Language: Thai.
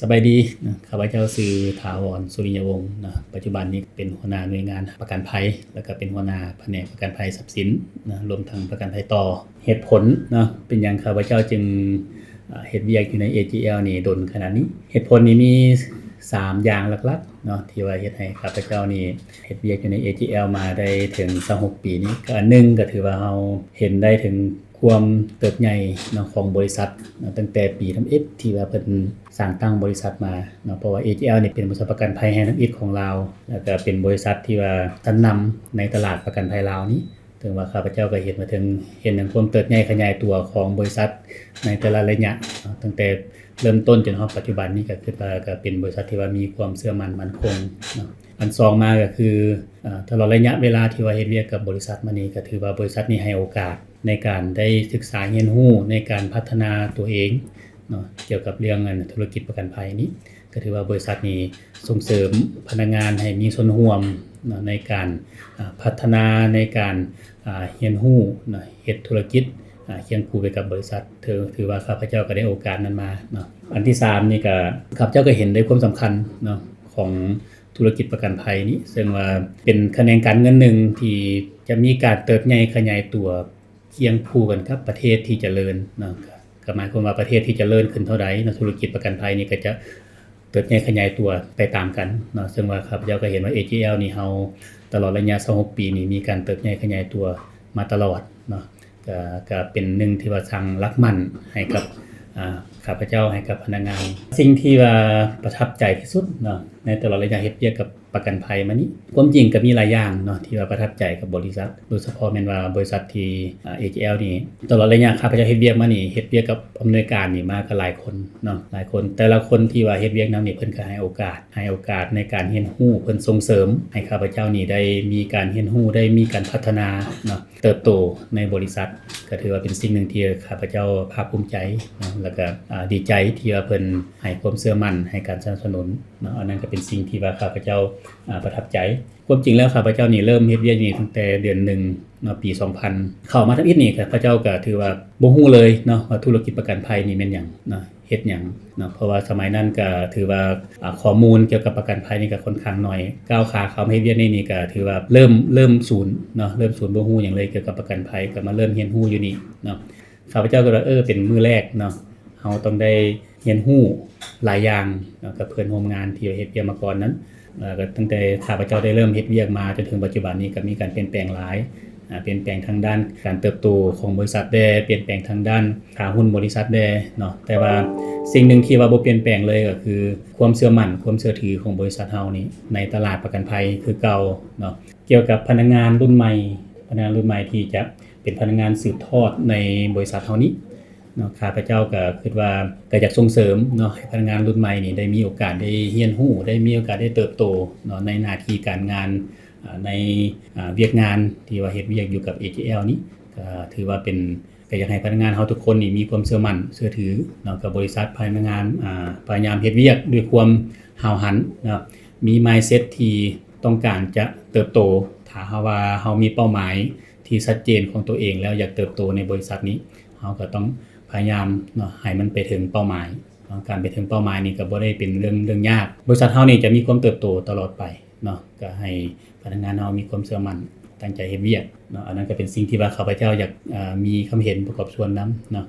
สบายดีนะข้าพเจ้าชื่อถาวรสุริยวงศ์นะปัจจุบันนี้เป็นหัวหน้าหน่วยงานประกันภัยแล้วก็เป็นหัวหน้าแผนกประกันภัยทรัพย์สินนะรวมทั้งประกันภัยต่อเหตุผลเนาะเป็นหยังข้าพเจ้าจึงเฮ็ดเวียกอยู่ใน AGL นี่ดนขนาดนี้เหตุผลนี้มี3อย่างหลักๆเนาะที่ว่าเฮ็ดให้ข้าพเจ้านี่เฮ็ดเวียกอยู่ใน AGL มาได้ถึง26ปีนี้ก็อันหนึ่งก็ถือว่าเราเห็นได้ถึงความเติบใหญ่เนาะของบริษัทตั้งแต่ปีทำอิฐที่ว่าเพิ่นสร้างตั้งบริษัทมาเนาะเพราะว่า AGL นี่เป็นบริษัทประกันภัยแห่งทำอิฐของลาวแล้วก็เป็นบริษัทที่ว่าชั้นนำในตลาดประกันภัยลาวนี้ถึงว่าข้าพเจ้าก็เห็นมาถึงความเติบใหญ่ขยายตัวของบริษัทในแต่ละระยะตั้งแต่เริ่มต้นจนฮอดปัจจุบันนี้ก็คือว่าก็เป็นบริษัทที่ว่ามีความเชื่อมั่นมั่นคงเนาะอันสองมาก็คือตลอดระยะเวลาที่ว่าเฮ็ดเวียกกับบริษัทมานี้ก็ถือว่าบริษัทนี้ให้โอกาสในการได้ศึกษาเรียนรู้ในการพัฒนาตัวเองเนาะเกี่ยวกับเรื่องธุรกิจประกันภัยนี้ก็ถือว่าบริษัทนี้ส่งเสริมพนักงานให้มีส่วนร่วมเนาะในการพัฒนาในการเรียนรู้เนาะเฮ็ดธุรกิจเคียงคู่ไปกับบริษัทถือว่าข้าพเจ้าก็ได้โอกาสนั้นมาเนาะอันที่3นี่ก็ข้าพเจ้าก็เห็นได้ความสำคัญเนาะของธุรกิจประกันภัยนี้ซึ่งว่าเป็นแขนงการเงินหนึ่งที่จะมีการเติบใหญ่ขยายตัวเคียงคู่กันกับประเทศที่เจริญเนาะก็หมายความว่าประเทศที่เจริญขึ้นเท่าใดเนาะธุรกิจประกันภัยนี่ก็จะเติบใหญ่ขยายตัวไปตามกันเนาะซึ่งว่าข้าพเจ้าก็เห็นว่า AGL นี่เฮาตลอดระยะ26ปีนี่มีการเติบใหญ่ขยายตัวมาตลอดเนาะก็เป็นหนึ่งที่ว่าสร้างหลักมั่นให้กับข้าพเจ้าให้กับพนักงานสิ่งที่ว่าประทับใจที่สุดเนาะในตลอดระยะเฮ็ดเวียกกับประกันภัยมานี้ความจริงก็มีหลายอย่างเนาะที่ว่าประทับใจกับบริษัทโดยเฉพาะแม่นว่าบริษัทที่AGL นี่ตลอดระยะข้าพเจ้าเฮ็ดเวียกมานี่เฮ็ดเวียกกับอำนวยการนี่มาก็หลายคนเนาะหลายคนแต่ละคนที่ว่าเฮ็ดเวียกนำนี่เพิ่นก็ให้โอกาสในการเรียนรู้เพิ่นส่งเสริมให้ข้าพเจ้านี่ได้มีการเรียนรู้ได้มีการพัฒนาเนาะเติบโตในบริษัทก็ถือว่าเป็นสิ่งหนึ่งที่ข้าพเจ้าภาคภูมิใจเนาะแล้วก็ดีใจที่ว่าเพิ่นให้ความเชื่อมั่นให้การสนับสนุนเนาะอันนั้นก็เป็นสิ่งที่ว่าข้าพเจ้าประทับใจความจริงแล้วข้าพเจ้านี่เริ่มเฮ็ดเวียกนี่ตั้งแต่เดือน1เนาะปี2000เข้ามาทำอิฐนี่ข้าพเจ้าก็ถือว่าบ่ฮู้เลยเนาะว่าธุรกิจประกันภัยนี่แม่นหยังเนาะเฮ็ดหยังเนาะเพราะว่าสมัยนั้นก็ถือว่าข้อมูลเกี่ยวกับประกันภัยนี่ก็ค่อนข้างน้อยก้าวขาเข้ามาเฮ็ดเวียกนี่ก็ถือว่าเริ่มศูนย์เนาะเริ่มศูนย์บ่ฮู้หยังเลยเกี่ยวกับประกันภัยก็มาเริ่มเรียนรู้อยู่นี่เนาะข้าพเจ้าก็ว่าเป็นมื้อแรกเนาะเฮาต้องได้เรียนรู้หลายอย่างกับเพื่อนร่วมงานที่เฮ็ดเวียกมาก่อนนั้นก็ตั้งแต่ข้าพเจ้าได้เริ่มเฮ็ดเวียกมาจนถึงปัจจุบันนี้ก็มีการเปลี่ยนแปลงหลายเปลี่ยนแปลงทางด้านการเติบโตของบริษัทได้เปลี่ยนแปลงทางด้านค่าหุ้นบริษัทได้เนาะแต่ว่าสิ่งหนึ่งที่ว่าบ่เปลี่ยนแปลงเลยก็คือความเชื่อมั่นความเชื่อถือของบริษัทเฮานี่ในตลาดประกันภัยคือเก่าเนาะเกี่ยวกับพนักงานรุ่นใหม่ที่จะเป็นพนักงานสืบทอดในบริษัทเฮานี้เนาะข้าพเจ้าก็คิดว่าก็อยากส่งเสริมเนาะให้พนักงานรุ่นใหม่นี่ได้มีโอกาสได้เรียนรู้ได้มีโอกาสได้เติบโตเนาะในหน้าที่การงานในเวียกงานที่ว่าเฮ็ดเวียกอยู่กับ AGL นี้ก็ถือว่าเป็นก็อยากให้พนักงานเฮาทุกคนนี่มีความเชื่อมั่นเชื่อถือเนาะกับบริษัทพนักงานพยายามเฮ็ดเวียกด้วยความห้าวหันเนาะมี mindset ที่ต้องการจะเติบโตถ้าว่าเฮามีเป้าหมายที่ชัดเจนของตัวเองแล้วอยากเติบโตในบริษัทนี้เฮาก็ต้องพยายามเนาะให้มันไปถึงเป้าหมายการไปถึงเป้าหมายนี่ก็บ่ได้เป็นเรื่องยากบริษัทเฮานี่จะมีความเติบโตตลอดไปเนาะก็ให้พนักงานเฮามีความเชื่อมั่นตั้งใจเฮ็ดเวียกเนาะอันนั้นก็เป็นสิ่งที่ว่าข้าพเจ้าอยากมีความเห็นประกอบส่วนนำเนาะ